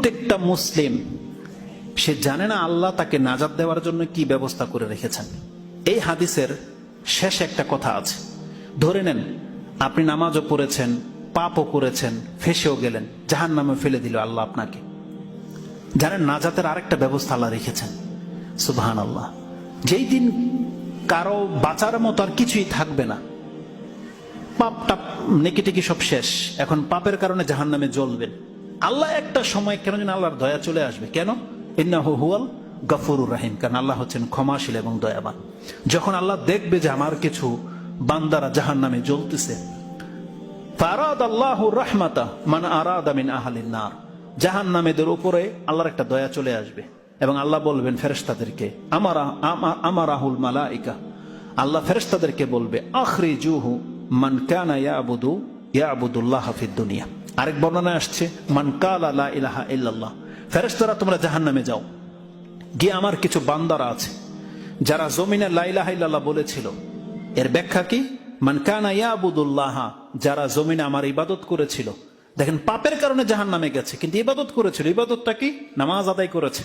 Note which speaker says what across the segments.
Speaker 1: প্রত্যেকটা মুসলিম সে জানে না আল্লাহ তাকে নাজাত দেওয়ার জন্য কি ব্যবস্থা করে রেখেছেন। এই হাদিসের শেষ একটা কথা আছে, ধরে নেন আপনি নামাজও পড়েছেন, পাপও করেছেন, ফেসেও গেলেন, জাহান্নামে ফেলে দিল আল্লাহ আপনাকে। জানেন নাজাতের আরেকটা ব্যবস্থা আল্লাহ রেখেছেন। সুবহানাল্লাহ। যেই দিন কারো বাঁচার মতো আর কিছুই থাকবে না, পাপ টাপ নেকিটেকি সব শেষ, এখন পাপের কারণে জাহান্নামে জ্বলবেন, আল্লাহ একটা সময় কেন যেন আল্লাহর দয়া চলে আসবে। কেন? ইন্নাহু হুয়াল গফুরুর রহিম, কারণ আল্লাহ হচ্ছেন ক্ষমাশীল এবং দয়াবান। যখন আল্লাহ দেখবে যে আমার কিছু বান্দারা জাহান্নামে জ্বলতেছে, ফারাদাল্লাহু রাহমাতা মান আরাদা মিন আহলিন নার, জাহান্নামীদের উপরে আল্লাহর একটা দয়া চলে আসবে এবং আল্লাহ বলবেন ফেরেশতাদেরকে, আমারাহুল মালাইকা, আল্লাহ ফেরেশতাদেরকে বলবে আখরিজুহু মান কানা ইয়াবুদুল্লাহ ফিদ দুনিয়া। আরেক বর্ণনায় আসছে মান কালা লা ইলাহা ইল্লাল্লাহ, ফেরেশতারা তোমরা জাহান্নামে যাও, গিয়ে আমার কিছু বান্দারা আছে যারা জমিনে লা ইলাহা ইল্লাল্লাহ বলেছিল। এর ব্যাখ্যা কি? মান কানা ইয়াবুদুল্লাহ, যারা জমিনে আমার ইবাদত করেছিল। দেখেন পাপের কারণে জাহান্নামে গেছে, কিন্তু ইবাদত করেছিল। ইবাদতটা কি? নামাজ আদায় করেছে।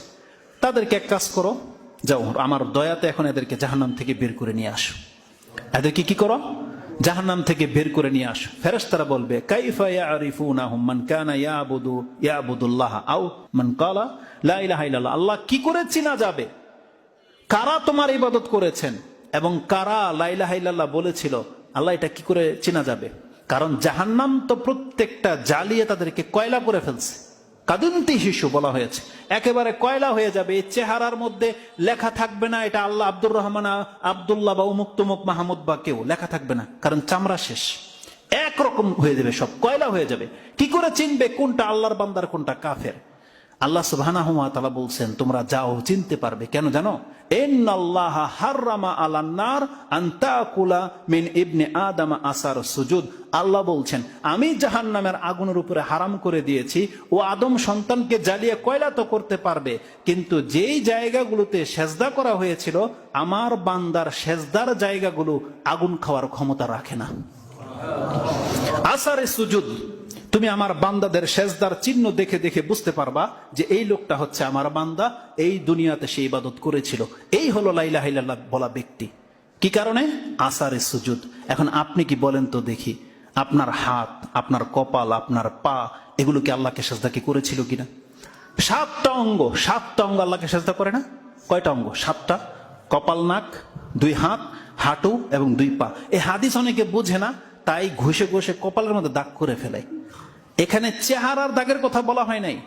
Speaker 1: তাদেরকে এক কাজ করো, যাও আমার দয়াতে এখন এদেরকে জাহান্নাম থেকে বের করে নিয়ে আসো। এদেরকে কি করো? জাহান্নাম থেকে বের করে নিয়ে আসো। ফেরেশতারা বলবে কাইফা ইয়ারিফুনাহুম মান কানা ইয়াবুদুল্লাহ আও মান ক্বালা লা ইলাহা ইল্লাল্লাহ, আল্লাহ কি করে চিনা যাবে কারা তোমার ইবাদত করেছেন এবং কারা লা ইলাহা ইল্লাল্লাহ বলেছিল? আল্লাহ এটা কি করে চিনা যাবে? কারণ জাহান্নাম তো প্রত্যেকটা জ্বালিয়ে তাদেরকে কয়লা করে ফেলছে। কাদুন্তি শিশু বলা হয়েছে, একেবারে কয়লা হয়ে যাবে। এই চেহারার মধ্যে লেখা থাকবে না এটা আল্লাহ আব্দুর রহমান আব্দুল্লাহ বা উমুক তুমুক মাহমুদ বা কেউ, লেখা থাকবে না, কারণ চামড়া শেষ, একরকম হয়ে যাবে, সব কয়লা হয়ে যাবে। কি করে চিনবে কোনটা আল্লাহর বান্দার কোনটা কাফের? আল্লাহ সুবহানাহু ওয়া তাআলা বলছেন তোমরা যাও, চিনতে পারবে। কেন জানো? ইন্নাল্লাহা হাররামা আলান নার আন তাকুলা মিন ইবনে আদম আসার সুজুদ, আল্লাহ বলছেন আমি জাহান্নামের আগুনের উপরে হারাম করে দিয়েছি, ও আদম সন্তানকে জ্বালিয়ে কয়লা তো করতে পারবে, কিন্তু যেই জায়গাগুলোতে সেজদা করা হয়েছিল আমার বান্দার সেজদার জায়গাগুলো আগুন খাওয়ার ক্ষমতা রাখে না। আসারে সুজুদ, তুমি আমার বান্দাদের সেজদার চিহ্ন দেখে দেখে বুঝতে পারবা যে এই লোকটা হচ্ছে আমার বান্দা, এই দুনিয়াতে সে ইবাদত করেছিল। এই হলো লা ইলাহা ইল্লাল্লাহ বলা ব্যক্তি। কি কারণে? আসারে সুজুদ। এখন আপনি কি বলেন তো দেখি, আপনার হাত, আপনার কপাল, আপনার পা, এগুলো কি আল্লাহকে সেজদা কি করেছিল কিনা? 7টা অঙ্গ, 7টা অঙ্গ আল্লাহকে সেজদা করে না? কয়টা অঙ্গ? 7টা। কপাল, নাক, 2 হাত, হাঁটু এবং 2 পা। এই হাদিস অনেকে বোঝে না, তাই ঘষে ঘষে কপালের মধ্যে দাগ করে ফেলে। এখানে চেহারার দাগের কথা বলা হয় নাই,